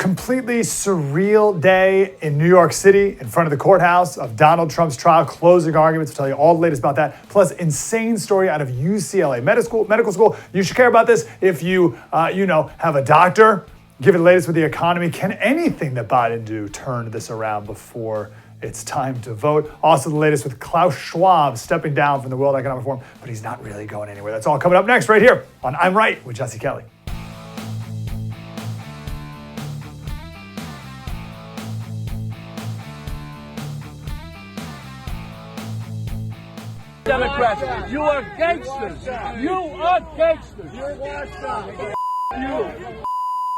completely surreal day in New York City in front of the courthouse of Donald Trump's trial, closing arguments. We'll tell you all the latest about that. Plus, insane story out of UCLA medical school. You should care about this if you, have a doctor. Give it the latest with the economy. Can anything that Biden do turn this around before it's time to vote? Also, the latest with Klaus Schwab stepping down from the World Economic Forum, but he's not really going anywhere. That's all coming up next right here on I'm Right with Jesse Kelly. Democrats, you are gangsters. You are gangsters. You're washed up. You.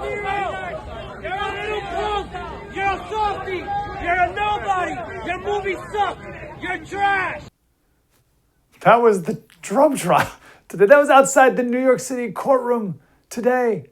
You're a little punk. You're a softy. You're a nobody. Your movies suck. You're trash. That was the Trump trial today. That was outside the New York City courtroom today.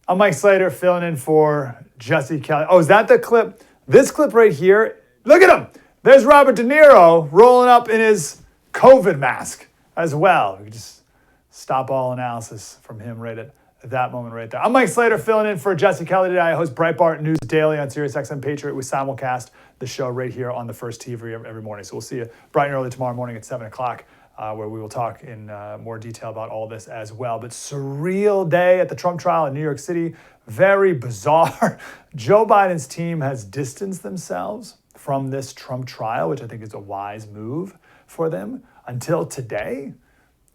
I'm Mike Slater filling in for Jesse Kelly. Oh, is that the clip? This clip right here. Look at him. There's Robert De Niro rolling up in his COVID mask as well. We can just stop all analysis from him right at that moment right there. I'm Mike Slater filling in for Jesse Kelly today. I host Breitbart News Daily on SiriusXM Patriot. We simulcast the show right here on the First TV every morning. So we'll see you bright and early tomorrow morning at 7 o'clock where we will talk in more detail about all this as well. But surreal day at the Trump trial in New York City. Very bizarre. Joe Biden's team has distanced themselves from this Trump trial, which I think is a wise move for them, until today,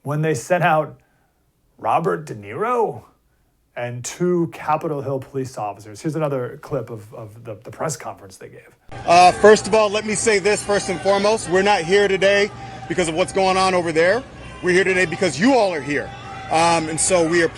when they sent out Robert De Niro and 2 Capitol Hill police officers. Here's another clip of the press conference they gave. First of all, let me say this first and foremost. We're not here today because of what's going on over there. We're here today because you all are here. And so we are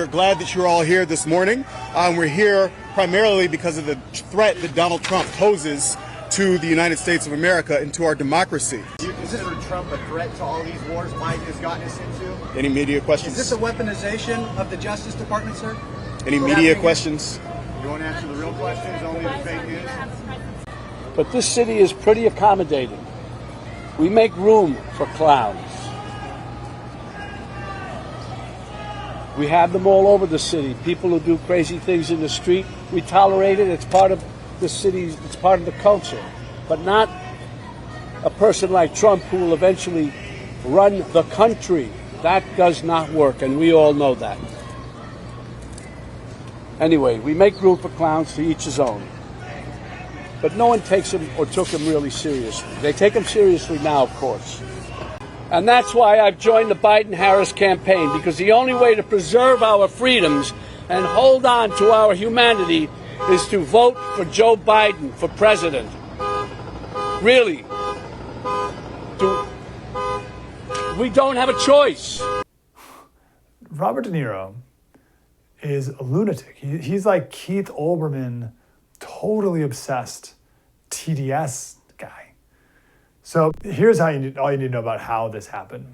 glad that you're all here this morning. We're here primarily because of the threat that Donald Trump poses to the United States of America and to our democracy. Do you consider Trump a threat to all these wars Biden has gotten us into? Any media questions? Is this a weaponization of the Justice Department, sir? Any media questions? You want to answer the real questions, only the fake news? But this city is pretty accommodating. We make room for clowns. We have them all over the city. People who do crazy things in the street, we tolerate it. It's part of the city, it's part of the culture, but not a person like Trump who will eventually run the country. That does not work, and we all know that. Anyway, we make room for clowns, to each his own. But no one takes him or took him really seriously. They take him seriously now, of course. And that's why I've joined the Biden-Harris campaign, because the only way to preserve our freedoms and hold on to our humanity is to vote for Joe Biden for president. Really. We don't have a choice. Robert De Niro is a lunatic. He's like Keith Olbermann, totally obsessed TDS guy. So here's how all you need to know about how this happened.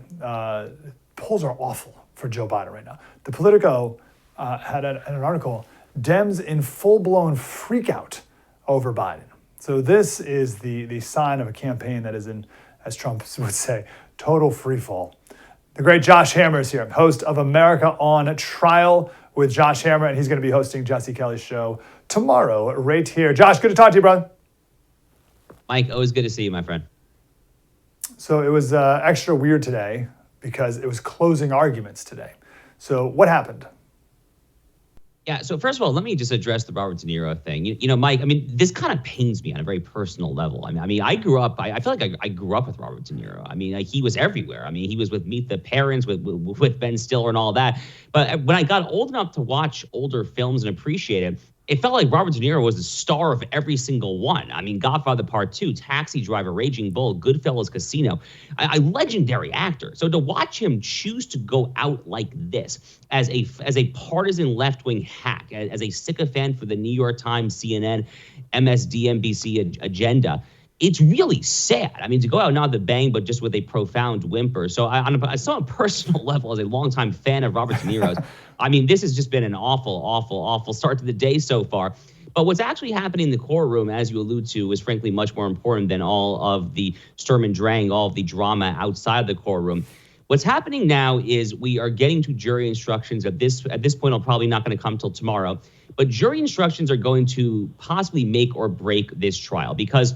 Polls are awful for Joe Biden right now. The Politico had an article, Dems in full-blown freakout over Biden. So this is the sign of a campaign that is in, as Trump would say, total freefall. The great Josh Hammer is here, host of America on Trial with Josh Hammer, and he's going to be hosting Jesse Kelly's show tomorrow right here. Josh, good to talk to you, brother. Mike, always good to see you, my friend. So it was extra weird today because it was closing arguments today. So what happened? Yeah, so first of all, let me just address the Robert De Niro thing. You know, Mike, I mean, this kind of pains me on a very personal level. I mean, I grew up, I feel like I grew up with Robert De Niro. I mean, he was everywhere. I mean, he was with Meet the Parents, with Ben Stiller and all that. But when I got old enough to watch older films and appreciate it felt like Robert De Niro was the star of every single one. I mean, Godfather Part 2, Taxi Driver, Raging Bull, Goodfellas, Casino, a legendary actor. So to watch him choose to go out like this as a partisan left-wing hack, as a sycophant for the New York Times, CNN, MSDNBC agenda, it's really sad. I mean, to go out not with a bang, but just with a profound whimper. So on a personal level, as a longtime fan of Robert De Niro's, I mean, this has just been an awful start to the day so far. But what's actually happening in the courtroom, as you allude to, is frankly much more important than all of the Sturm und Drang, all of the drama outside the courtroom. What's happening now is we are getting to jury instructions. At this point, I'm probably not going to come till tomorrow. But jury instructions are going to possibly make or break this trial, because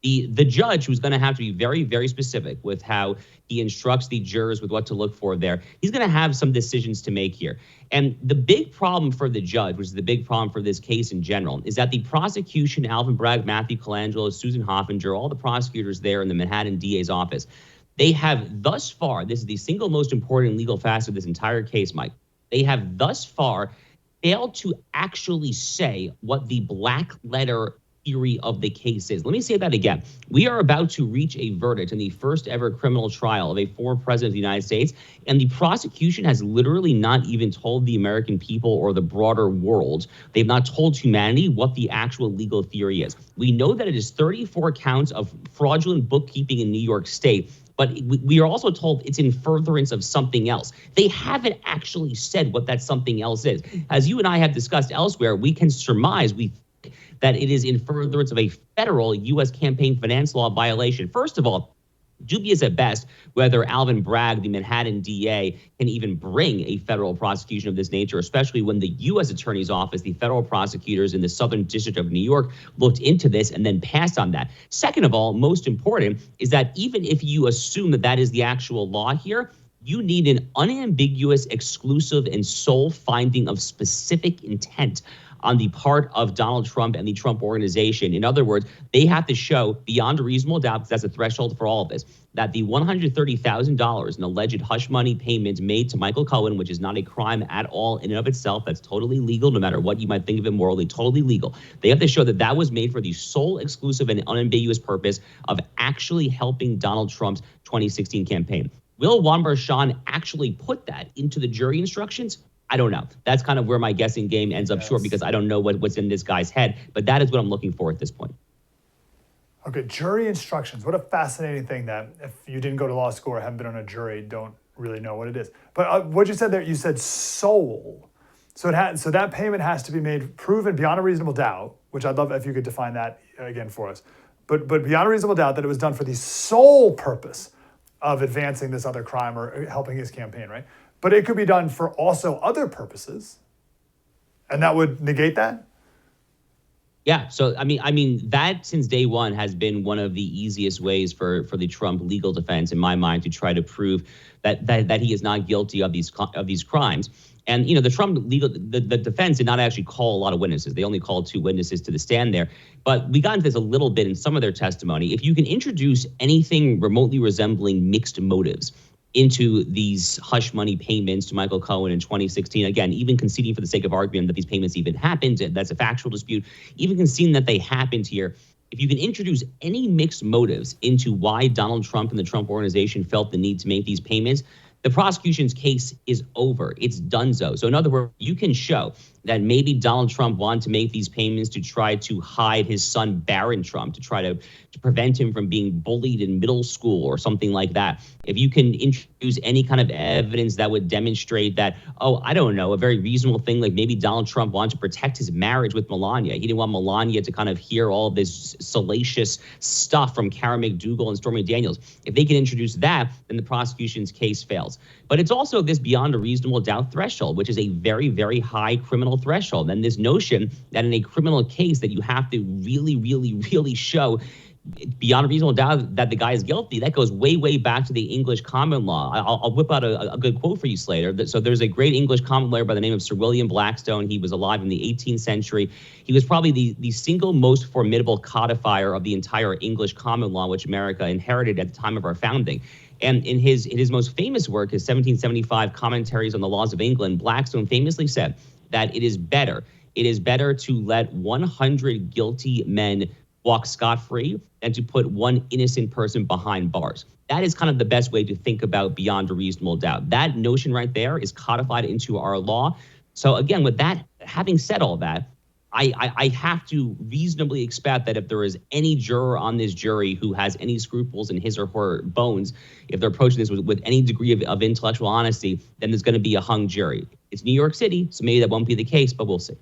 the judge, who's going to have to be very, very specific with how he instructs the jurors with what to look for there, he's going to have some decisions to make here. And the big problem for the judge, which is the big problem for this case in general, is that the prosecution, Alvin Bragg, Matthew Colangelo, Susan Hoffinger, all the prosecutors there in the Manhattan DA's office, they have thus far, this is the single most important legal facet of this entire case, Mike, they have thus far failed to actually say what the black letter theory of the case is. Let me say that again. We are about to reach a verdict in the first ever criminal trial of a former president of the United States, and the prosecution has literally not even told the American people or the broader world, they've not told humanity what the actual legal theory is. We know that it is 34 counts of fraudulent bookkeeping in New York State, but we are also told it's in furtherance of something else. They haven't actually said what that something else is. As you and I have discussed elsewhere, we can surmise, that it is in furtherance of a federal U.S. campaign finance law violation. First of all, dubious at best whether Alvin Bragg, the Manhattan DA, can even bring a federal prosecution of this nature, especially when the U.S. Attorney's Office, the federal prosecutors in the Southern District of New York, looked into this and then passed on that. Second of all, most important, is that even if you assume that that is the actual law here, you need an unambiguous, exclusive, and sole finding of specific intent on the part of Donald Trump and the Trump organization. In other words, they have to show beyond a reasonable doubt, because that's a threshold for all of this, that the $130,000 in alleged hush money payments made to Michael Cohen, which is not a crime at all in and of itself, that's totally legal, no matter what you might think of it morally, totally legal. They have to show that that was made for the sole, exclusive, and unambiguous purpose of actually helping Donald Trump's 2016 campaign. Will Juan Barchan actually put that into the jury instructions? I don't know. That's kind of where my guessing game ends up short, because I don't know what's in this guy's head. But that is what I'm looking for at this point. Okay, jury instructions. What a fascinating thing that if you didn't go to law school or haven't been on a jury, don't really know what it is. But what you said there, you said sole. So that payment has to be made, proven beyond a reasonable doubt, which I'd love if you could define that again for us. But beyond a reasonable doubt that it was done for the sole purpose of advancing this other crime or helping his campaign, right? But it could be done for also other purposes, and that would negate that? Yeah, so I mean that since day one has been one of the easiest ways for the Trump legal defense, in my mind, to try to prove that he is not guilty of these crimes. And the Trump the defense did not actually call a lot of witnesses. They only called 2 witnesses to the stand there. But we got into this a little bit in some of their testimony. If you can introduce anything remotely resembling mixed motives into these hush money payments to Michael Cohen in 2016. Again, even conceding for the sake of argument that these payments even happened, that's a factual dispute, even conceding that they happened here. If you can introduce any mixed motives into why Donald Trump and the Trump organization felt the need to make these payments, the prosecution's case is over. It's donezo. So in other words, you can show that maybe Donald Trump wanted to make these payments to try to hide his son, Barron Trump, to try to prevent him from being bullied in middle school or something like that. If you can introduce any kind of evidence that would demonstrate that, I don't know, a very reasonable thing, like maybe Donald Trump wanted to protect his marriage with Melania. He didn't want Melania to kind of hear all this salacious stuff from Karen McDougal and Stormy Daniels. If they can introduce that, then the prosecution's case fails. But it's also this beyond a reasonable doubt threshold, which is a very, very high criminal threshold. And this notion that in a criminal case that you have to really, really, really show beyond a reasonable doubt that the guy is guilty, that goes way, way back to the English common law. I'll whip out a good quote for you, Slater. So there's a great English common lawyer by the name of Sir William Blackstone. He was alive in the 18th century. He was probably the single most formidable codifier of the entire English common law, which America inherited at the time of our founding. And in his most famous work, his 1775 Commentaries on the Laws of England, Blackstone famously said that it is better to let 100 guilty men walk scot-free than to put one innocent person behind bars. That is kind of the best way to think about beyond a reasonable doubt. That notion right there is codified into our law. So again, with that, having said all that, I have to reasonably expect that if there is any juror on this jury who has any scruples in his or her bones, if they're approaching this with any degree of intellectual honesty, then there's going to be a hung jury. It's New York City, so maybe that won't be the case, but we'll see.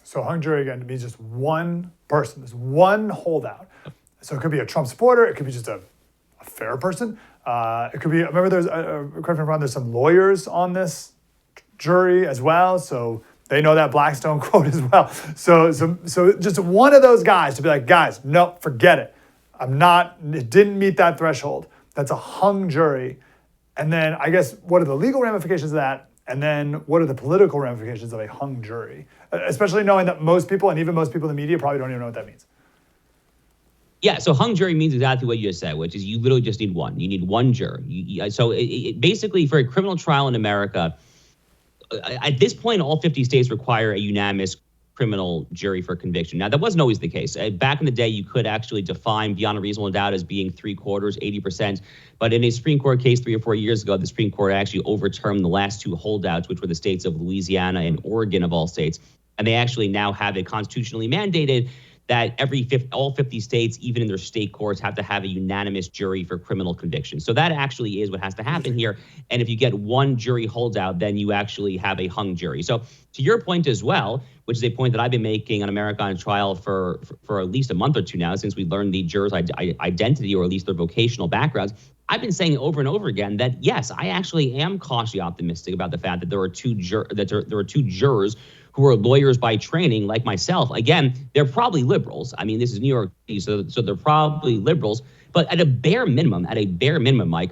So hung jury, again, means just one person. There's one holdout. So it could be a Trump supporter. It could be just a fair person. It could be, remember correct me if I'm wrong, there's some lawyers on this jury as well. So they know that Blackstone quote as well. So just one of those guys to be like, guys, no, forget it. It didn't meet that threshold. That's a hung jury. And then I guess, what are the legal ramifications of that? And then what are the political ramifications of a hung jury? Especially knowing that most people, and even most people in the media, probably don't even know what that means. Yeah, so hung jury means exactly what you just said, which is you literally just need one. You need one juror. So basically, for a criminal trial in America, at this point, all 50 states require a unanimous criminal jury for conviction. Now, that wasn't always the case. Back in the day, you could actually define beyond a reasonable doubt as being 3/4, 80%. But in a Supreme Court case 3 or 4 years ago, the Supreme Court actually overturned the last two holdouts, which were the states of Louisiana and Oregon of all states. And they actually now have it constitutionally mandated that all 50 states, even in their state courts, have to have a unanimous jury for criminal conviction. So that actually is what has to happen here. And if you get one jury holdout, then you actually have a hung jury. So to your point as well, which is a point that I've been making on America on Trial for at least a month or two now, since we learned the jurors' identity, or at least their vocational backgrounds, I've been saying over and over again that, yes, I actually am cautiously optimistic about the fact that there are two jurors who are lawyers by training, like myself. Again, they're probably liberals. I mean, this is New York City, so they're probably liberals. But at a bare minimum, Mike,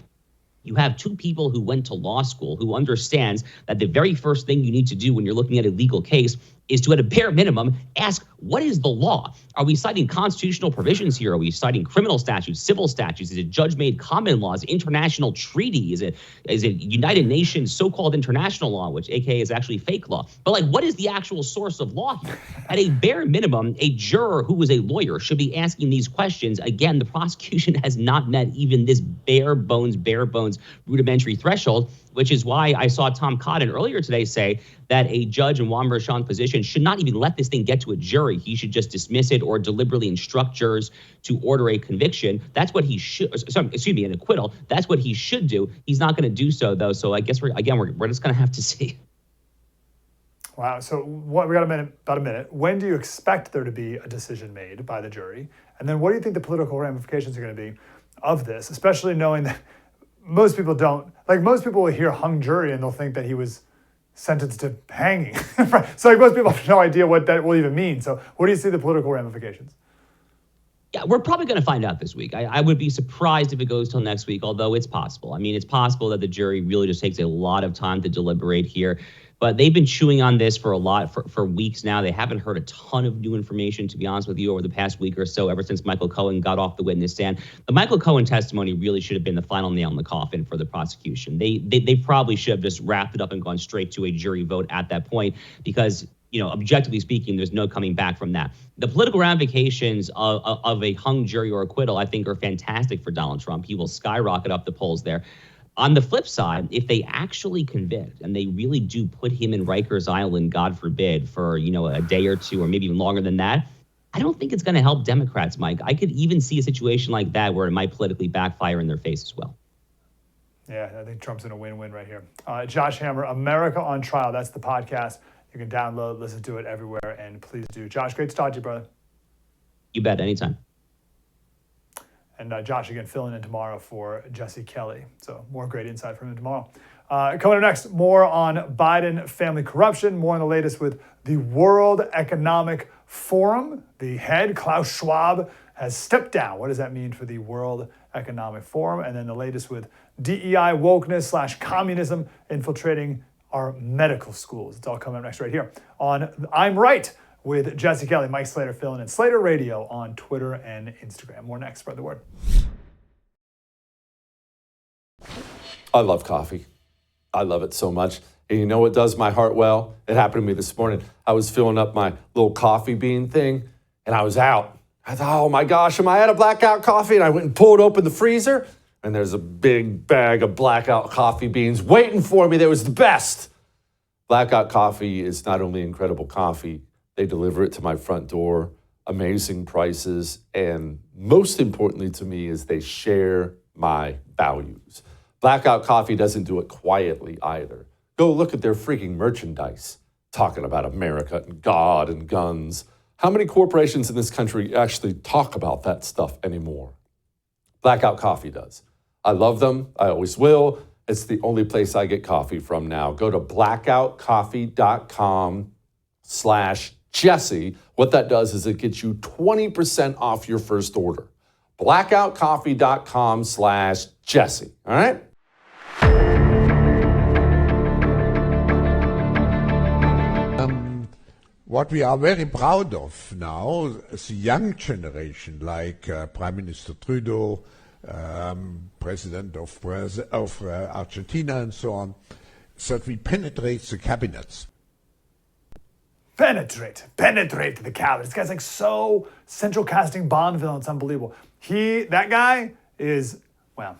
you have two people who went to law school who understands that the very first thing you need to do when you're looking at a legal case is to, at a bare minimum, ask, what is the law? Are we citing constitutional provisions here? Are we citing criminal statutes, civil statutes? Is it judge-made common laws, international treaty? Is it United Nations so-called international law, which AKA is actually fake law? But like, what is the actual source of law here? At a bare minimum, a juror who is a lawyer should be asking these questions. Again, the prosecution has not met even this bare bones rudimentary threshold, which is why I saw Tom Cotton earlier today say that a judge in Juan Merchan's position should not even let this thing get to a jury. He should just dismiss it or deliberately instruct jurors to order a conviction. That's what he should, an acquittal. That's what he should do. He's not going to do so, though. So I guess we're just going to have to see. Wow. So we got about a minute. When do you expect there to be a decision made by the jury? And then what do you think the political ramifications are going to be of this, especially knowing that most people will hear hung jury and they'll think that he was sentenced to hanging. So most people have no idea what that will even mean. So what do you see the political ramifications? Yeah, we're probably going to find out this week. I would be surprised if it goes till next week, although it's possible. I mean, it's possible that the jury really just takes a lot of time to deliberate here. But they've been chewing on this for weeks now. They haven't heard a ton of new information, to be honest with you, over the past week or so, ever since Michael Cohen got off the witness stand. The Michael Cohen testimony really should have been the final nail in the coffin for the prosecution. They probably should have just wrapped it up and gone straight to a jury vote at that point, because, objectively speaking, there's no coming back from that. The political ramifications of a hung jury or acquittal, I think, are fantastic for Donald Trump. He will skyrocket up the polls there. On the flip side, if they actually convict and they really do put him in Rikers Island, God forbid, for, a day or two or maybe even longer than that, I don't think it's going to help Democrats, Mike. I could even see a situation like that where it might politically backfire in their face as well. Yeah, I think Trump's in a win-win right here. Josh Hammer, America on Trial. That's the podcast. You can download, listen to it everywhere, and please do. Josh, great to talk to you, brother. You bet, anytime. And Josh, again, filling in tomorrow for Jesse Kelly. So more great insight from him tomorrow. Coming up next, more on Biden family corruption, more on the latest with the World Economic Forum. The head, Klaus Schwab, has stepped down. What does that mean for the World Economic Forum? And then the latest with DEI wokeness / communism infiltrating our medical schools. It's all coming up next right here on I'm Right with Jesse Kelly, Mike Slater filling in. Slater Radio on Twitter and Instagram. More next. Spread the word. I love coffee. I love it so much. And you know what does my heart well? It happened to me this morning. I was filling up my little coffee bean thing, and I was out. I thought, oh my gosh, am I out of blackout coffee? And I went and pulled open the freezer, and there's a big bag of blackout coffee beans waiting for me. That was the best. Blackout coffee is not only incredible coffee, they deliver it to my front door, amazing prices, and most importantly to me is they share my values. Blackout Coffee doesn't do it quietly either. Go look at their freaking merchandise, talking about America and God and guns. How many corporations in this country actually talk about that stuff anymore? Blackout Coffee does. I love them. I always will. It's the only place I get coffee from now. Go to blackoutcoffee.com/Jesse. What that does is it gets you 20% off your first order. blackoutcoffee.com/Jesse. All right? What we are very proud of now, the young generation, like Prime Minister Trudeau, President of Argentina, and so on, that we penetrate the cabinets. Penetrate the cabinet. This guy's like so central casting Bond villain. It's unbelievable. That guy is, well,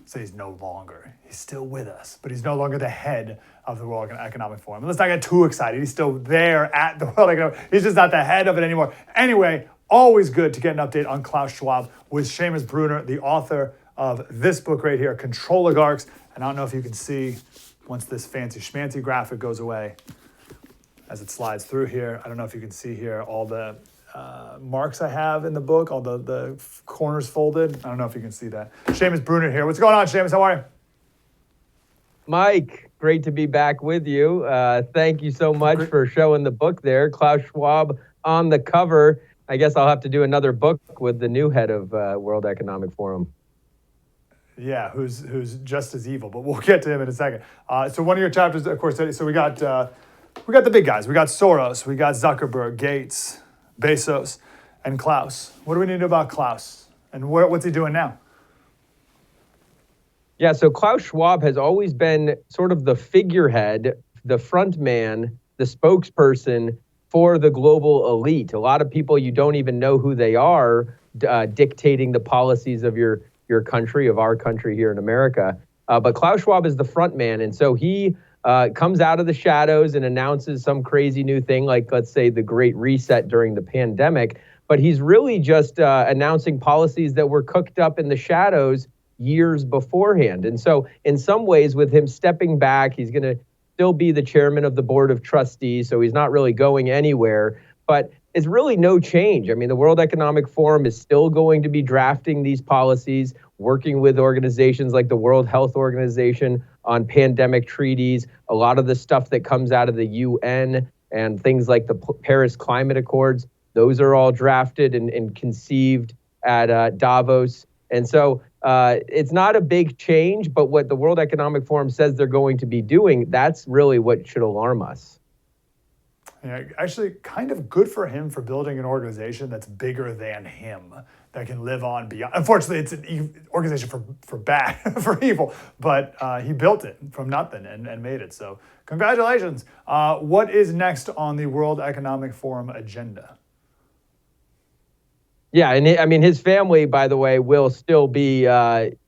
so he's no longer. He's still with us, but he's no longer the head of the World Economic Forum. Let's not get too excited. He's still there at the World Economic Forum. He's just not the head of it anymore. Anyway, always good to get an update on Klaus Schwab with Seamus Bruner, the author of this book right here, Control Oligarchs. And I don't know if you can see, once this fancy schmancy graphic goes away, as it slides through here, I don't know if you can see here all the marks I have in the book, all the corners folded. I don't know if you can see that. Seamus Bruner here. What's going on, Seamus? How are you? Mike, great to be back with you. Thank you so much for showing the book there. Klaus Schwab on the cover. I guess I'll have to do another book with the new head of World Economic Forum. Yeah, who's just as evil, but we'll get to him in a second. So one of your chapters, of course, so we got the big guys. We got Soros, we got Zuckerberg, Gates, Bezos, and Klaus. What do we need to know about Klaus? And what's he doing now? Yeah, so Klaus Schwab has always been sort of the figurehead, the front man, the spokesperson for the global elite. A lot of people, you don't even know who they are, dictating the policies of your country, of our country here in America. But Klaus Schwab is the front man. And so he comes out of the shadows and announces some crazy new thing, like, let's say, the Great Reset during the pandemic. But he's really just announcing policies that were cooked up in the shadows years beforehand. And so in some ways, with him stepping back, he's going to still be the chairman of the board of trustees. So he's not really going anywhere. But it's really no change. I mean, the World Economic Forum is still going to be drafting these policies, working with organizations like the World Health Organization on pandemic treaties. A lot of the stuff that comes out of the UN and things like the Paris Climate Accords, those are all drafted and conceived at Davos. And so it's not a big change, but what the World Economic Forum says they're going to be doing, that's really what should alarm us. Yeah, actually, kind of good for him for building an organization that's bigger than him, that can live on beyond. Unfortunately, it's an organization for bad, for evil, but he built it from nothing and made it. So congratulations. What is next on the World Economic Forum agenda? Yeah, and I mean, his family, by the way, will still be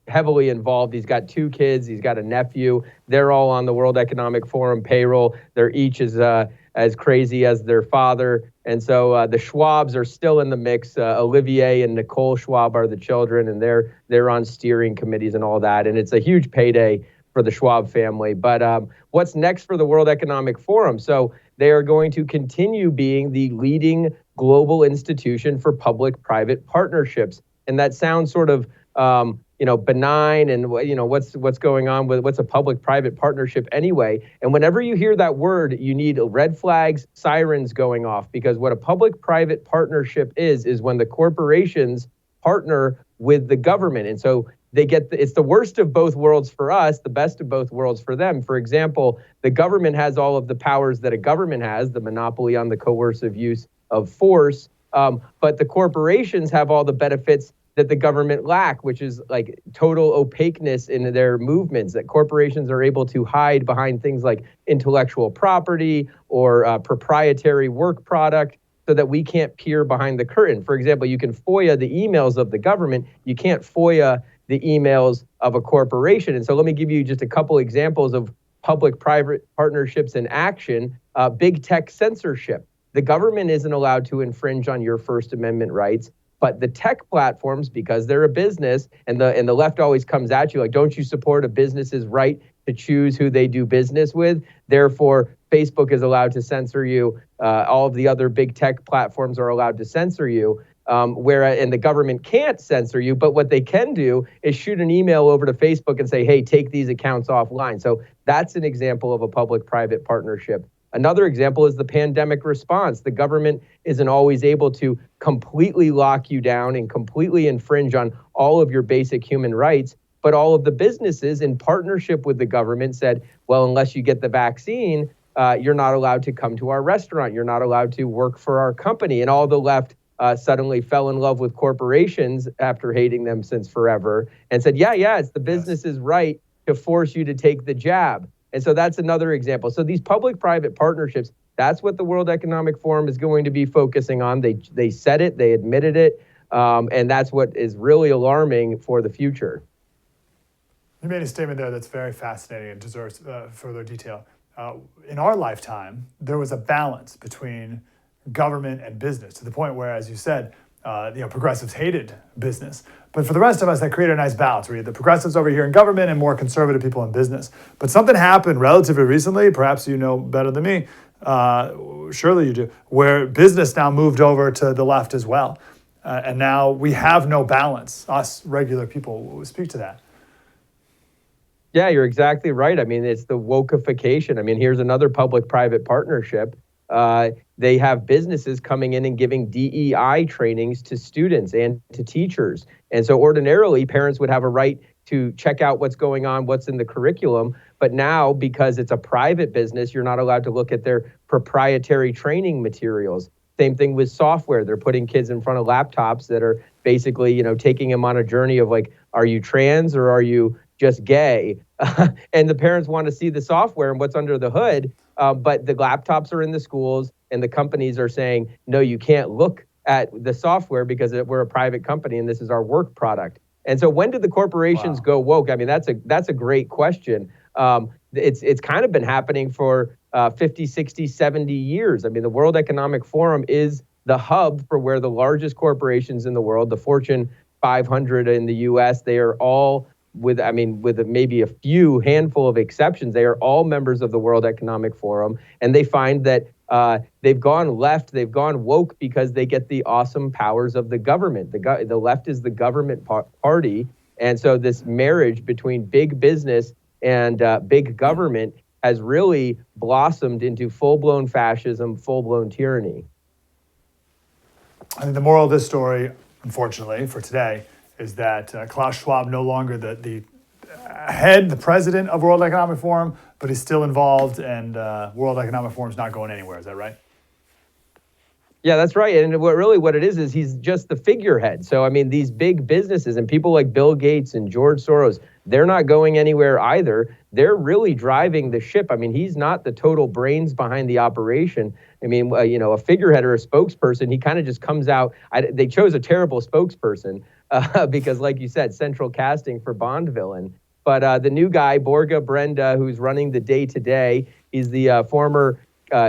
heavily involved. He's got 2 kids. He's got a nephew. They're all on the World Economic Forum payroll. They're each as crazy as their father. And so the Schwabs are still in the mix. Olivier and Nicole Schwab are the children, and they're on steering committees and all that. And it's a huge payday for the Schwab family. But what's next for the World Economic Forum? So they are going to continue being the leading global institution for public-private partnerships. And that sounds sort of benign, and what's going on with what's a public-private partnership anyway. And whenever you hear that word, you need red flags, sirens going off, because what a public-private partnership is when the corporations partner with the government. And so they get it's the worst of both worlds for us, the best of both worlds for them. For example, the government has all of the powers that a government has, the monopoly on the coercive use of force, but the corporations have all the benefits that the government lack, which is like total opaqueness in their movements, that corporations are able to hide behind things like intellectual property or proprietary work product so that we can't peer behind the curtain. For example, you can FOIA the emails of the government. You can't FOIA the emails of a corporation. And so let me give you just a couple examples of public-private partnerships in action. Big tech censorship. The government isn't allowed to infringe on your First Amendment rights, but the tech platforms, because they're a business, and the left always comes at you like, don't you support a business's right to choose who they do business with? Therefore, Facebook is allowed to censor you. All of the other big tech platforms are allowed to censor you. And the government can't censor you, but what they can do is shoot an email over to Facebook and say, hey, take these accounts offline. So that's an example of a public-private partnership. Another example is the pandemic response. The government isn't always able to completely lock you down and completely infringe on all of your basic human rights, but all of the businesses in partnership with the government said, well, unless you get the vaccine, you're not allowed to come to our restaurant. You're not allowed to work for our company. And all the left suddenly fell in love with corporations after hating them since forever and said, yeah, it's the business's right to force you to take the jab. And so that's another example. So these public-private partnerships, that's what the World Economic Forum is going to be focusing on. They said it, they admitted it, and that's what is really alarming for the future. You made a statement there that's very fascinating and deserves further detail. In our lifetime, there was a balance between government and business to the point where, as you said, progressives hated business. But for the rest of us, that created a nice balance. We had the progressives over here in government and more conservative people in business. But something happened relatively recently, perhaps you know better than me, surely you do, where business now moved over to the left as well. And now we have no balance, us regular people. Speak to that. Yeah, you're exactly right. I mean, it's the wokeification. I mean, here's another public-private partnership. They have businesses coming in and giving DEI trainings to students and to teachers. And so ordinarily, parents would have a right to check out what's going on, what's in the curriculum. But now, because it's a private business, you're not allowed to look at their proprietary training materials. Same thing with software. They're putting kids in front of laptops that are basically, taking them on a journey of like, are you trans or are you just gay? And the parents want to see the software and what's under the hood. But the laptops are in the schools and the companies are saying, no, you can't look at the software because we're a private company and this is our work product. And so when did the corporations go woke? I mean, that's a great question. It's kind of been happening for 50, 60, 70 years. I mean, the World Economic Forum is the hub for where the largest corporations in the world, the Fortune 500 in the US, they are all with maybe a few handful of exceptions, they are all members of the World Economic Forum. And they find that they've gone left, they've gone woke because they get the awesome powers of the government. The left is the government party. And so this marriage between big business and big government has really blossomed into full-blown fascism, full-blown tyranny. I think the moral of this story, unfortunately for today, is that Klaus Schwab no longer the president of World Economic Forum, but he's still involved, and World Economic Forum's not going anywhere. Is that right? Yeah, that's right. And what it is he's just the figurehead. So, I mean, these big businesses and people like Bill Gates and George Soros, they're not going anywhere either. They're really driving the ship. I mean, he's not the total brains behind the operation. I mean, a figurehead or a spokesperson, he kind of just comes out. They chose a terrible spokesperson because, like you said, central casting for Bond villain. But the new guy, Borge Brenda, who's running the day-to-day, he's the former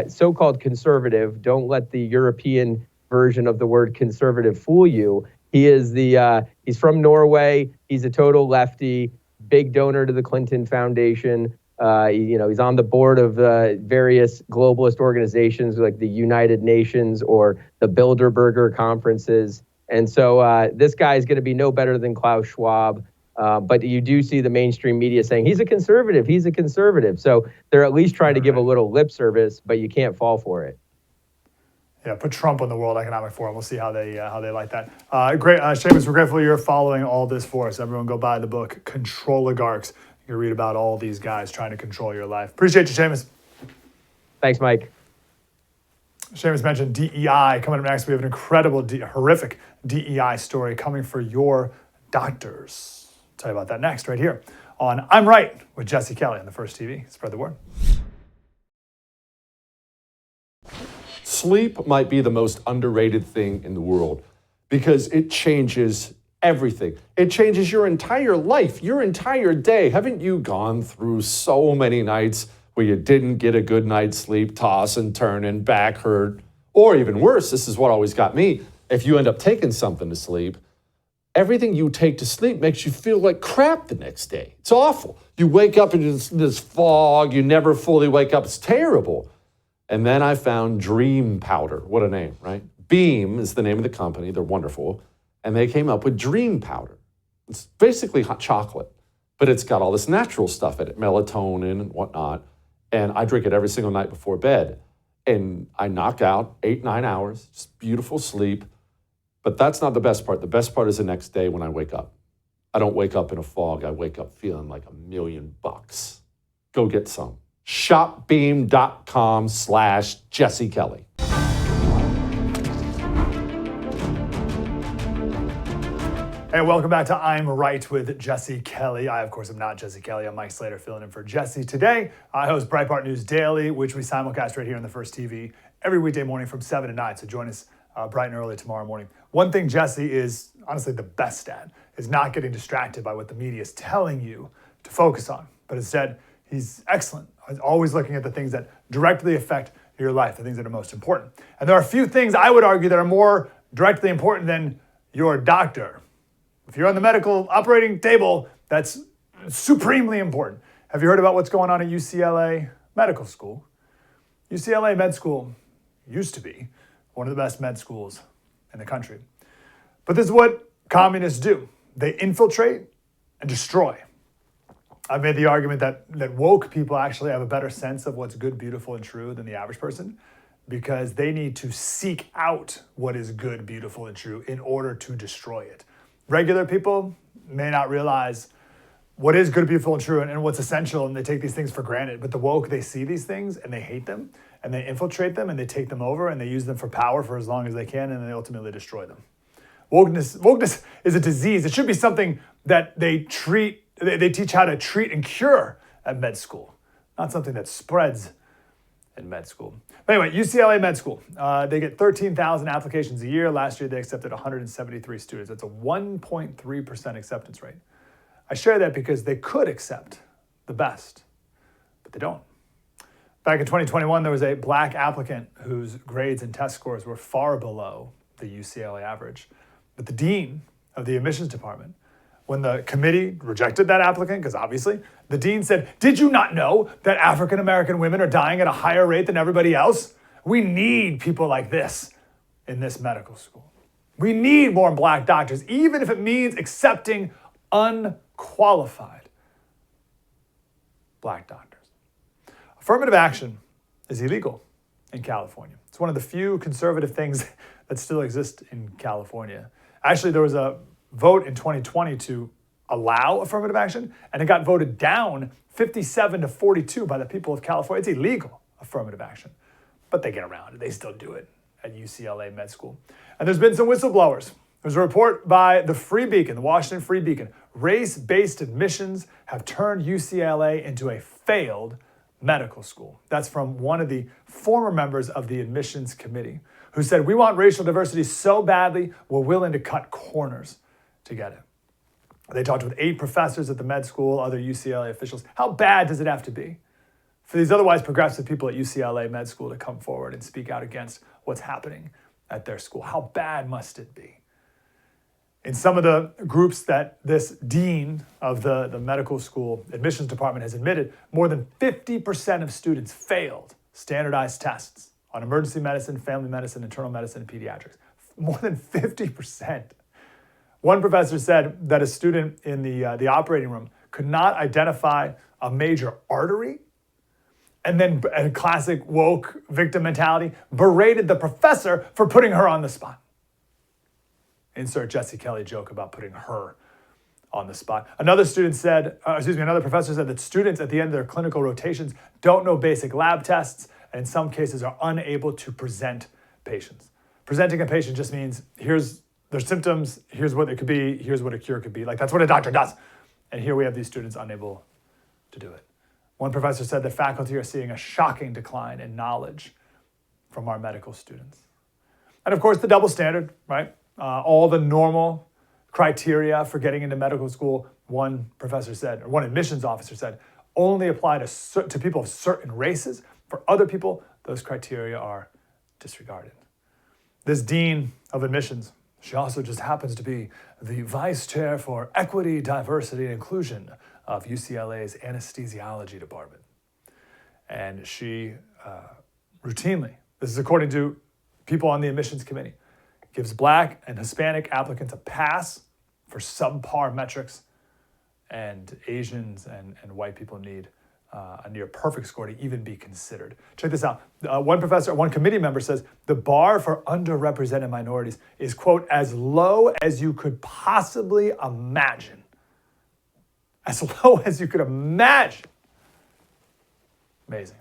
so-called conservative. Don't let the European version of the word conservative fool you. He is he's from Norway. He's a total lefty, big donor to the Clinton Foundation. He's on the board of various globalist organizations like the United Nations or the Bilderberger conferences. And so this guy is going to be no better than Klaus Schwab. But you do see the mainstream media saying he's a conservative. He's a conservative. So they're at least trying to give a little lip service, but you can't fall for it. Yeah, put Trump on the World Economic Forum. We'll see how they like that. Great, Seamus, we're grateful you're following all this for us. Everyone go buy the book, Control Oligarchs. You can read about all these guys trying to control your life. Appreciate you, Seamus. Thanks, Mike. Seamus mentioned DEI. Coming up next, we have an incredible, horrific DEI story coming for your doctors. I'll tell you about that next, right here on I'm Right with Jesse Kelly on the First TV. Spread the word. Sleep might be the most underrated thing in the world because it changes everything. It changes your entire life, your entire day. Haven't you gone through so many nights where you didn't get a good night's sleep, toss and turn and back hurt? Or even worse, this is what always got me, if you end up taking something to sleep, everything you take to sleep makes you feel like crap the next day. It's awful. You wake up in this fog, you never fully wake up. It's terrible. And then I found Dream Powder. What a name, right? Beam is the name of the company. They're wonderful. And they came up with Dream Powder. It's basically hot chocolate, but it's got all this natural stuff in it, melatonin and whatnot. And I drink it every single night before bed. And I knock out 8-9 hours, just beautiful sleep. But that's not the best part. The best part is the next day when I wake up. I don't wake up in a fog. I wake up feeling like $1 million. Go get some. Shopbeam.com/Jesse Kelly. Hey, welcome back to I'm Right with Jesse Kelly. I, of course, am not Jesse Kelly. I'm Mike Slater filling in for Jesse. Today, I host Breitbart News Daily, which we simulcast right here on the First TV every weekday morning from 7 to 9. So join us bright and early tomorrow morning. One thing Jesse is honestly the best at is not getting distracted by what the media is telling you to focus on. But instead, he's excellent. He's always looking at the things that directly affect your life, the things that are most important. And there are a few things I would argue that are more directly important than your doctor. If you're on the medical operating table, that's supremely important. Have you heard about what's going on at UCLA Medical School? UCLA Med School used to be one of the best med schools in the country. But this is what communists do. They infiltrate and destroy. I've made the argument that woke people actually have a better sense of what's good, beautiful, and true than the average person because they need to seek out what is good, beautiful, and true in order to destroy it. Regular people may not realize what is good, beautiful, and true and what's essential, and they take these things for granted. But the woke, they see these things, and they hate them, and they infiltrate them, and they take them over, and they use them for power for as long as they can, and then they ultimately destroy them. Wokeness is a disease. It should be something that they teach how to treat and cure at med school, not something that spreads in med school. But anyway, UCLA Med School, they get 13,000 applications a year. Last year, they accepted 173 students. That's a 1.3% acceptance rate. I share that because they could accept the best, but they don't. Back in 2021, there was a black applicant whose grades and test scores were far below the UCLA average. But the dean of the admissions department, when the committee rejected that applicant, because obviously, the dean said, "Did you not know that African-American women are dying at a higher rate than everybody else? We need people like this in this medical school. We need more black doctors, even if it means accepting unqualified black doctors." Affirmative action is illegal in California. It's one of the few conservative things that still exist in California. Actually, there was a vote in 2020 to allow affirmative action, and it got voted down 57-42 by the people of California. It's illegal, affirmative action, but they get around it. They still do it at UCLA Med School. And there's been some whistleblowers. There's a report by the Free Beacon, the Washington Free Beacon. Race-based admissions have turned UCLA into a failed medical school. That's from one of the former members of the admissions committee who said, "We want racial diversity so badly, we're willing to cut corners to get it." They talked with 8 professors at the med school, other UCLA officials. How bad does it have to be for these otherwise progressive people at UCLA Med School to come forward and speak out against what's happening at their school? How bad must it be? In some of the groups that this dean of the medical school admissions department has admitted, more than 50% of students failed standardized tests on emergency medicine, family medicine, internal medicine, and pediatrics. More than 50%. One professor said that a student in the operating room could not identify a major artery, and then, a classic woke victim mentality, berated the professor for putting her on the spot. Insert Jesse Kelly joke about putting her on the spot. Another professor said that students at the end of their clinical rotations don't know basic lab tests, and in some cases are unable to present patients. Presenting a patient just means here's their symptoms, here's what it could be, here's what a cure could be. Like, that's what a doctor does. And here we have these students unable to do it. One professor said that faculty are seeing a shocking decline in knowledge from our medical students. And of course, the double standard, right? All the normal criteria for getting into medical school, one professor said, or one admissions officer said, only apply to people of certain races. For other people, those criteria are disregarded. This dean of admissions, she also just happens to be the vice chair for equity, diversity, and inclusion of UCLA's anesthesiology department. And she routinely, this is according to people on the admissions committee, gives black and Hispanic applicants a pass for subpar metrics, and Asians and white people need a near perfect score to even be considered. Check this out. One committee member says the bar for underrepresented minorities is, quote, as low as you could possibly imagine. As low as you could imagine. Amazing.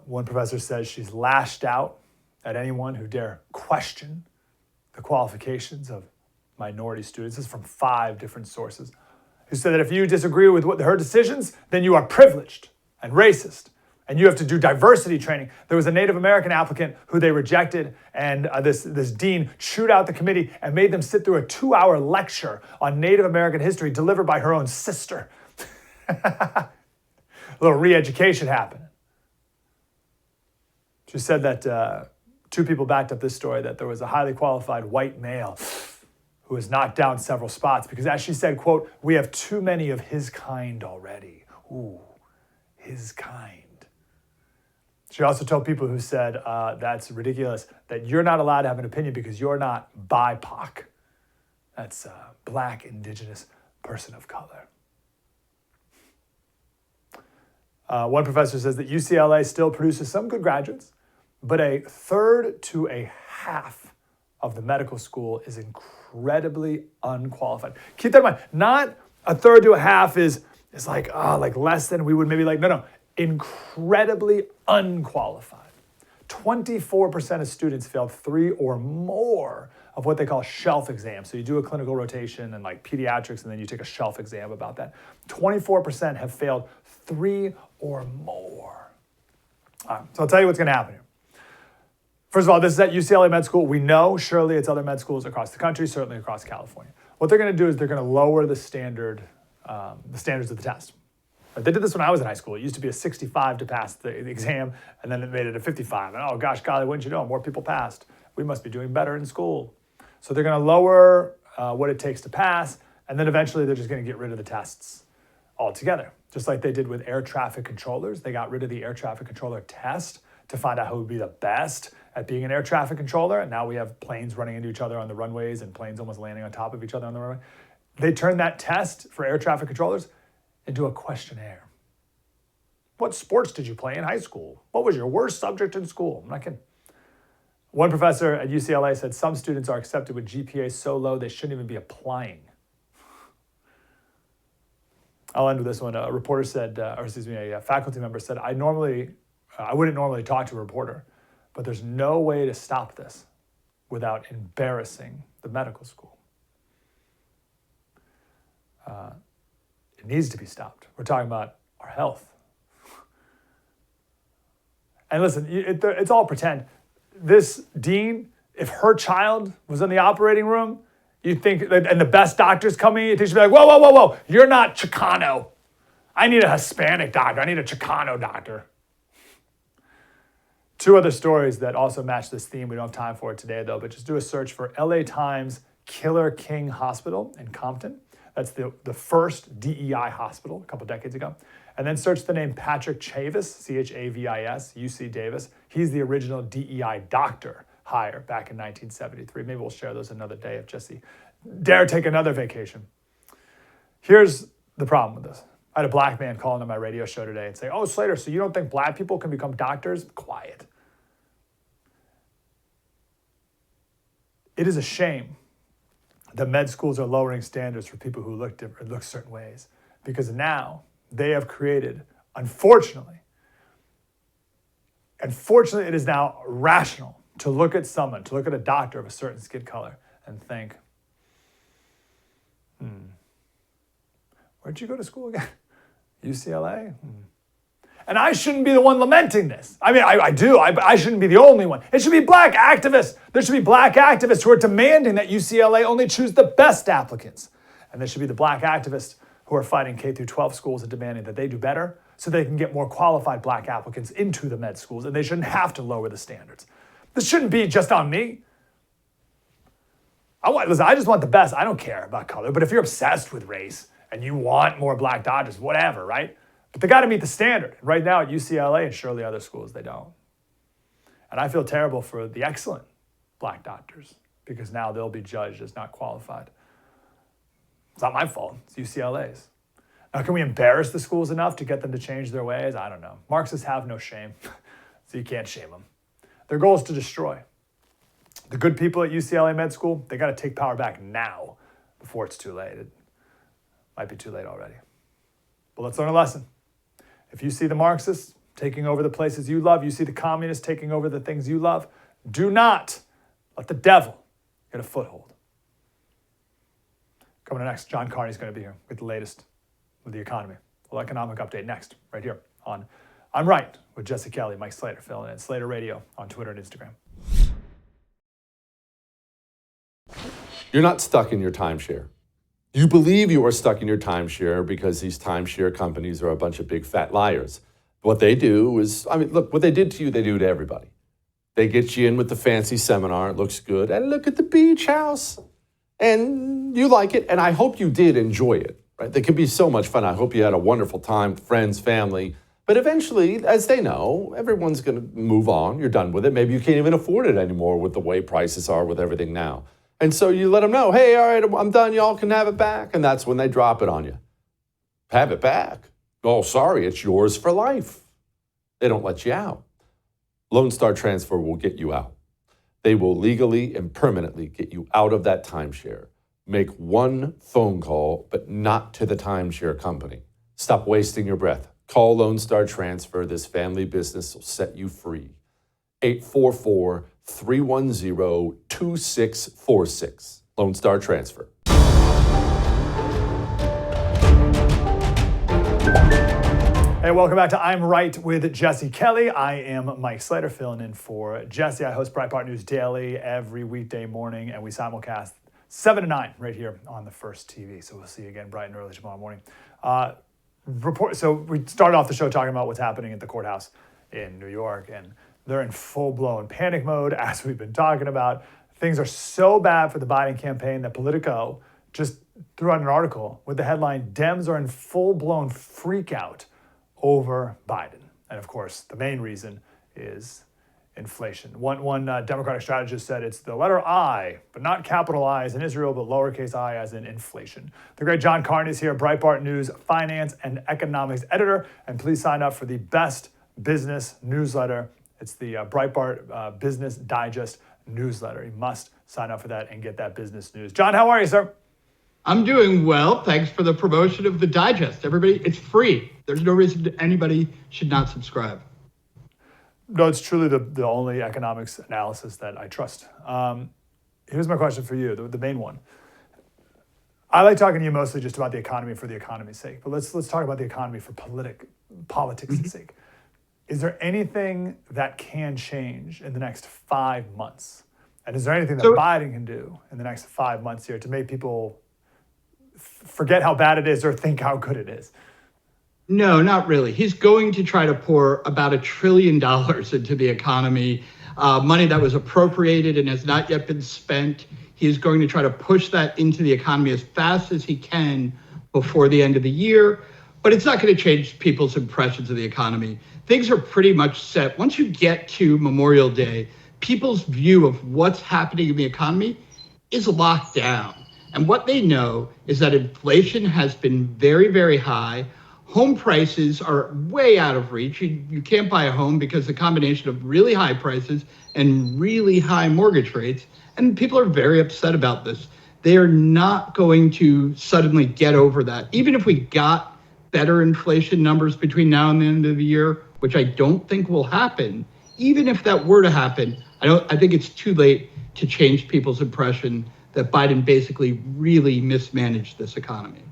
One professor says she's lashed out at anyone who dare question the qualifications of minority students. This is from 5 different sources, who said that if you disagree with her decisions, then you are privileged and racist, and you have to do diversity training. There was a Native American applicant who they rejected, and this dean chewed out the committee and made them sit through a 2-hour lecture on Native American history delivered by her own sister. A little re-education happening. She said that 2 people backed up this story, that there was a highly qualified white male who was knocked down several spots because, as she said, quote, we have too many of his kind already. Ooh, his kind. She also told people who said, that's ridiculous, that you're not allowed to have an opinion because you're not BIPOC. That's black, indigenous, person of color. One professor says that UCLA still produces some good graduates, but 1/3 to 1/2 of the medical school is incredibly unqualified. Keep that in mind. Not 1/3 to 1/2 is like less than we would maybe like. No. Incredibly unqualified. 24% of students failed 3 or more of what they call shelf exams. So you do a clinical rotation and like pediatrics, and then you take a shelf exam about that. 24% have failed 3 or more. All right, so I'll tell you what's going to happen here. First of all, this is at UCLA Med School. We know surely it's other med schools across the country, certainly across California. What they're going to do is they're going to lower the standards of the test. They did this when I was in high school. It used to be a 65 to pass the exam, and then it made it a 55. And oh gosh, golly, wouldn't you know, more people passed. We must be doing better in school. So they're going to lower what it takes to pass, and then eventually they're just going to get rid of the tests altogether. Just like they did with air traffic controllers. They got rid of the air traffic controller test to find out who would be the best at being an air traffic controller. And now we have planes running into each other on the runways and planes almost landing on top of each other on the runway. They turned that test for air traffic controllers into a questionnaire. What sports did you play in high school? What was your worst subject in school? I'm not kidding. One professor at UCLA said some students are accepted with GPAs so low they shouldn't even be applying. I'll end with this one. A reporter said, a faculty member said, I wouldn't normally talk to a reporter, but there's no way to stop this without embarrassing the medical school. It needs to be stopped. We're talking about our health. And listen, it's all pretend. This dean, if her child was in the operating room, you'd think, and the best doctors coming, you'd think she'd be like, whoa, you're not Chicano. I need a Hispanic doctor. I need a Chicano doctor. 2 other stories that also match this theme. We don't have time for it today, though, but just do a search for LA Times Killer King Hospital in Compton. That's the first DEI hospital a couple decades ago. And then search the name Patrick Chavis, Chavis, UC Davis. He's the original DEI doctor hire back in 1973. Maybe we'll share those another day if Jesse dare take another vacation. Here's the problem with this. I had a black man calling on my radio show today and say, oh, Slater, so you don't think black people can become doctors? Quiet. It is a shame that med schools are lowering standards for people who look different, look certain ways, because now they have created, unfortunately, it is now rational to look at a doctor of a certain skin color and think, where'd you go to school again? UCLA? And I shouldn't be the one lamenting this. I mean, I do. I shouldn't be the only one. It should be black activists. There should be black activists who are demanding that UCLA only choose the best applicants. And there should be the black activists who are fighting K-12 schools and demanding that they do better so they can get more qualified black applicants into the med schools, and they shouldn't have to lower the standards. This shouldn't be just on me. I just want the best. I don't care about color. But if you're obsessed with race and you want more black doctors, whatever, right? But they got to meet the standard. Right now at UCLA and surely other schools, they don't. And I feel terrible for the excellent black doctors because now they'll be judged as not qualified. It's not my fault. It's UCLA's. Now, can we embarrass the schools enough to get them to change their ways? I don't know. Marxists have no shame, so you can't shame them. Their goal is to destroy. The good people at UCLA Med School, they got to take power back now before it's too late. It might be too late already. But let's learn a lesson. If you see the Marxists taking over the places you love, you see the communists taking over the things you love, do not let the devil get a foothold. Coming up next, John Carney is going to be here with the latest with the economy. Well, economic update next, right here on I'm Right with Jesse Kelly, Mike Slater, filling in Slater Radio on Twitter and Instagram. You're not stuck in your timeshare. You believe you are stuck in your timeshare because these timeshare companies are a bunch of big fat liars. What they do is, look, what they did to you, they do to everybody. They get you in with the fancy seminar, it looks good, and look at the beach house. And you like it, and I hope you did enjoy it, right? They can be so much fun. I hope you had a wonderful time, friends, family. But eventually, as they know, everyone's going to move on. You're done with it. Maybe you can't even afford it anymore with the way prices are with everything now. And so you let them know, hey, all right, I'm done. Y'all can have it back. And that's when they drop it on you. Have it back. Oh, sorry, it's yours for life. They don't let you out. Lone Star Transfer will get you out. They will legally and permanently get you out of that timeshare. Make one phone call, but not to the timeshare company. Stop wasting your breath. Call Lone Star Transfer. This family business will set you free. 844-310-2646. Lone Star Transfer. Hey, welcome back to I'm Right with Jesse Kelly. I am Mike Slater, filling in for Jesse. I host Breitbart News Daily every weekday morning, and we simulcast 7 to 9 right here on the First TV. So we'll see you again bright and early tomorrow morning. So we started off the show talking about what's happening at the courthouse in New York, and they're in full-blown panic mode, as we've been talking about. Things are so bad for the Biden campaign that Politico just threw out an article with the headline, Dems are in full-blown freak-out over Biden. And of course, the main reason is inflation. One Democratic strategist said it's the letter I, but not capital I as in Israel, but lowercase I as in inflation. The great John Carney is here, Breitbart News finance and economics editor. And please sign up for the best business newsletter. It's the Breitbart Business Digest newsletter. You must sign up for that and get that business news. John, how are you, sir? I'm doing well. Thanks for the promotion of the digest. Everybody, it's free. There's no reason anybody should not subscribe. No, it's truly the only economics analysis that I trust. Here's my question for you, the main one. I like talking to you mostly just about the economy for the economy's sake, but let's talk about the economy for politics' sake. Is there anything that can change in the next 5 months? And is there anything that Biden can do in the next 5 months here to make people forget how bad it is or think how good it is? No, not really. He's going to try to pour about $1 trillion into the economy, money that was appropriated and has not yet been spent. He is going to try to push that into the economy as fast as he can before the end of the year. But it's not going to change people's impressions of the economy. Things are pretty much set. Once you get to Memorial Day, people's view of what's happening in the economy is locked down. And what they know is that inflation has been very, very high. Home prices are way out of reach. You can't buy a home because the combination of really high prices and really high mortgage rates, and people are very upset about this. They are not going to suddenly get over that. Even if we got better inflation numbers between now and the end of the year, which I don't think will happen, even if that were to happen, I think it's too late to change people's impression that Biden basically really mismanaged this economy.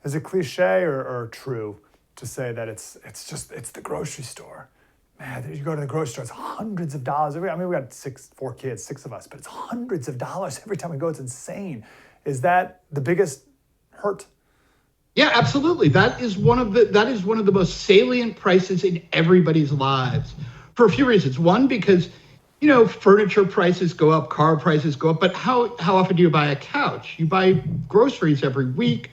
Is it cliche or true to say that it's the grocery store? Man, you go to the grocery store, it's hundreds of dollars. We got 4 kids, 6 of us, but it's hundreds of dollars every time we go. It's insane. Is that the biggest hurt? Yeah, absolutely. That is one of the most salient prices in everybody's lives for a few reasons. One, because furniture prices go up, car prices go up, but how often do you buy a couch? You buy groceries every week.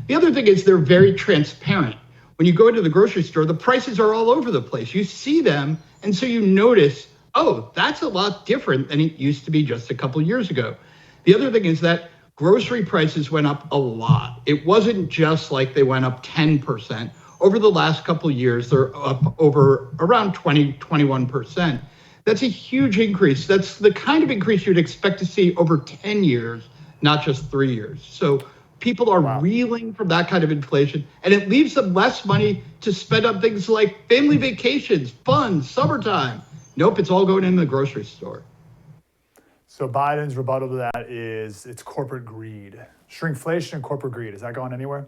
The other thing is they're very transparent. when you go into the grocery store, the prices are all over the place. You see them, and so you notice, oh, that's a lot different than it used to be just a couple years ago. The other thing is that grocery prices went up a lot. It wasn't just like they went up 10%. Over the last couple of years, they're up over around 21%. That's a huge increase. That's the kind of increase you'd expect to see over 10 years, not just 3 years. So people are reeling from that kind of inflation, and it leaves them less money to spend on things like family vacations, fun, summertime. Nope, it's all going in the grocery store. So Biden's rebuttal to that is it's corporate greed. Shrinkflation and corporate greed. Is that going anywhere?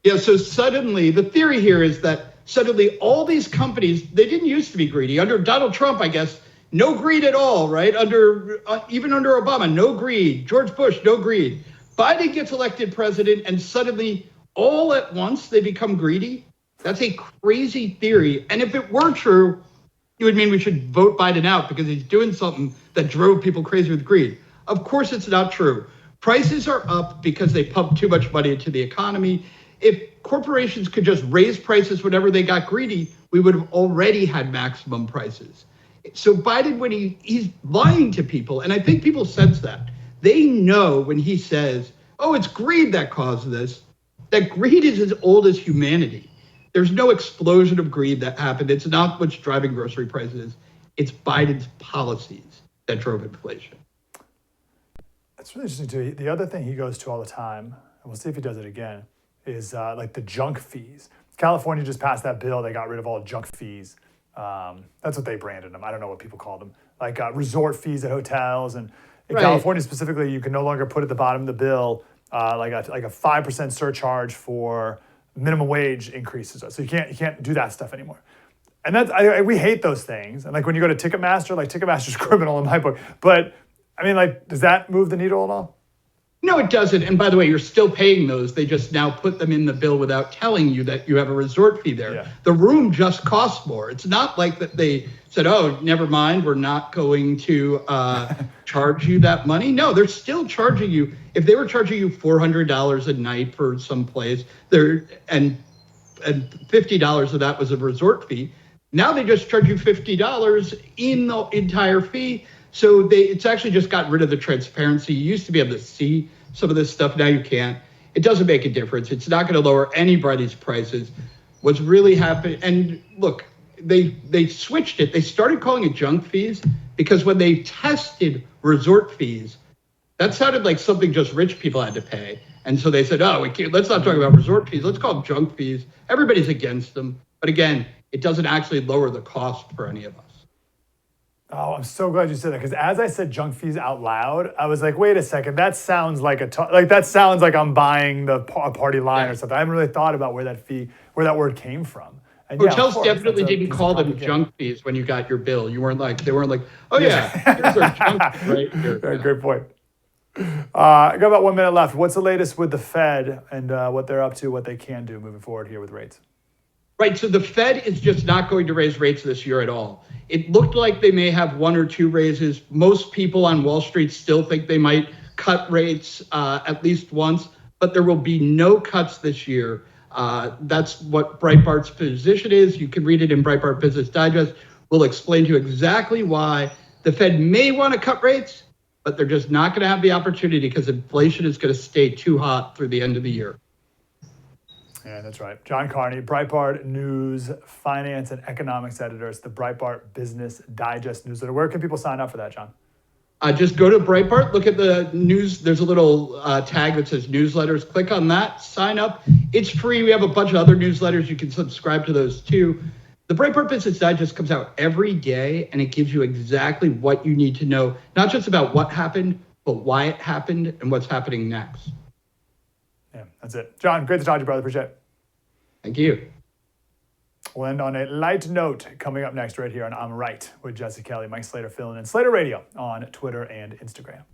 Yeah, so suddenly, the theory here is that suddenly all these companies, they didn't used to be greedy. Under Donald Trump, I guess, no greed at all, right? Even under Obama, no greed. George Bush, no greed. Biden gets elected president, and suddenly, all at once, they become greedy. That's a crazy theory. And if it were true, it would mean we should vote Biden out because he's doing something that drove people crazy with greed. Of course, it's not true. Prices are up because they pumped too much money into the economy. If corporations could just raise prices whenever they got greedy, we would have already had maximum prices. So Biden, when he's lying to people, and I think people sense that, they know when he says, oh, it's greed that caused this, that greed is as old as humanity. There's no explosion of greed that happened. It's not what's driving grocery prices. It's Biden's policies that drove inflation. That's really interesting too. The other thing he goes to all the time, and we'll see if he does it again, is like the junk fees. California just passed that bill. They got rid of all junk fees. That's what they branded them. I don't know what people call them. Like resort fees at hotels. And in California specifically, you can no longer put at the bottom of the bill like a 5% surcharge for minimum wage increases. So you can't do that stuff anymore. And that's we hate those things. And like when you go to Ticketmaster, like Ticketmaster's criminal in my book. But I mean, like, does that move the needle at all? No, it doesn't. And by the way, you're still paying those. They just now put them in the bill without telling you that you have a resort fee there. Yeah. The room just costs more. It's not like that they said, oh, never mind, we're not going to charge you that money. No, they're still charging you. If they were charging you $400 a night for some place, and $50 of that was a resort fee, now they just charge you $50 in the entire fee. So it's actually just got rid of the transparency. You used to be able to see some of this stuff. Now you can't. It doesn't make a difference. It's not going to lower anybody's prices. What's really happened, and look, they switched it. They started calling it junk fees because when they tested resort fees, that sounded like something just rich people had to pay. And so they said, oh, let's not talk about resort fees. Let's call them junk fees. Everybody's against them. But again, it doesn't actually lower the cost for any of us. Oh, I'm so glad you said that, because as I said junk fees out loud, I was like, wait a second, that sounds like that sounds like I'm buying a party line or something. I haven't really thought about where that word came from. And hotels definitely didn't call them junk fees when you got your bill. They weren't like, oh yeah, these are junk fees right here. Yeah. Great point. I got about 1 minute left. What's the latest with the Fed and what they're up to, what they can do moving forward here with rates? Right, so the Fed is just not going to raise rates this year at all. It looked like they may have 1 or 2 raises. Most people on Wall Street still think they might cut rates at least once, but there will be no cuts this year. That's what Breitbart's position is. You can read it in Breitbart Business Digest. We'll explain to you exactly why the Fed may want to cut rates, but they're just not going to have the opportunity because inflation is going to stay too hot through the end of the year. Yeah, that's right. John Carney, Breitbart News, Finance and Economics Editor. It's the Breitbart Business Digest newsletter. Where can people sign up for that, John? Just go to Breitbart, look at the news. There's a little tag that says newsletters. Click on that, sign up. It's free. We have a bunch of other newsletters. You can subscribe to those too. The Breitbart Business Digest comes out every day, and it gives you exactly what you need to know, not just about what happened, but why it happened and what's happening next. Yeah, that's it. John, great to talk to you, brother. Appreciate it. Thank you. We'll end on a light note. Coming up next right here on I'm Right with Jesse Kelly, Mike Slater filling in. Slater Radio on Twitter and Instagram.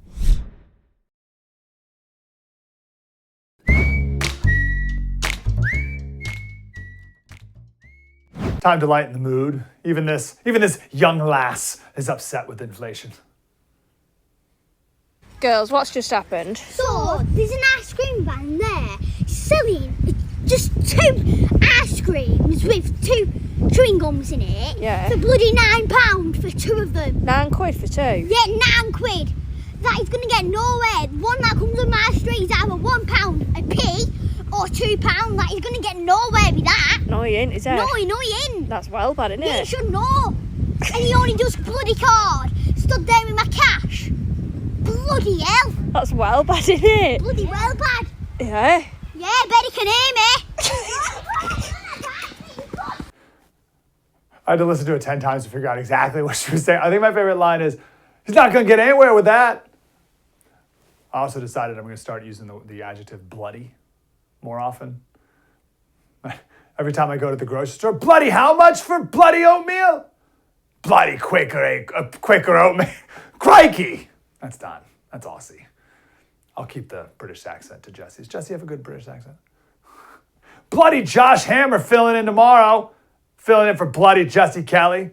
Time to lighten the mood. Even this young lass is upset with inflation. Girls, what's just happened? So, there's an ice cream van there selling just 2 ice creams with 2 chewing gums in it. Yeah. For bloody £9 for 2 of them. £9 for 2? Yeah, £9. That is going to get nowhere. The one that comes on my street is either £1 a p or £2. That is going to get nowhere with that. No, he ain't, is it? No, he ain't. That's well bad, isn't Yeah, you it? should know. And he only does bloody card. Stood there with my cash. Bloody hell. That's well bad, isn't it? Bloody well bad. Yeah. Yeah, bet he can hear me. I had to listen to it 10 times to figure out exactly what she was saying. I think my favorite line is, he's not going to get anywhere with that. I also decided I'm going to start using the adjective bloody more often. Every time I go to the grocery store, bloody how much for bloody oatmeal? Bloody Quaker oatmeal. Crikey! That's done. That's Aussie. I'll keep the British accent to Jesse. Does Jesse have a good British accent? Bloody Josh Hammer filling in tomorrow. Filling in for bloody Jesse Kelly.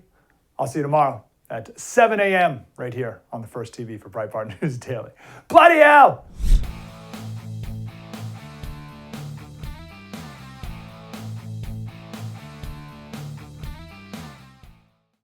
I'll see you tomorrow at 7 a.m. right here on the First TV for Breitbart News Daily. Bloody hell!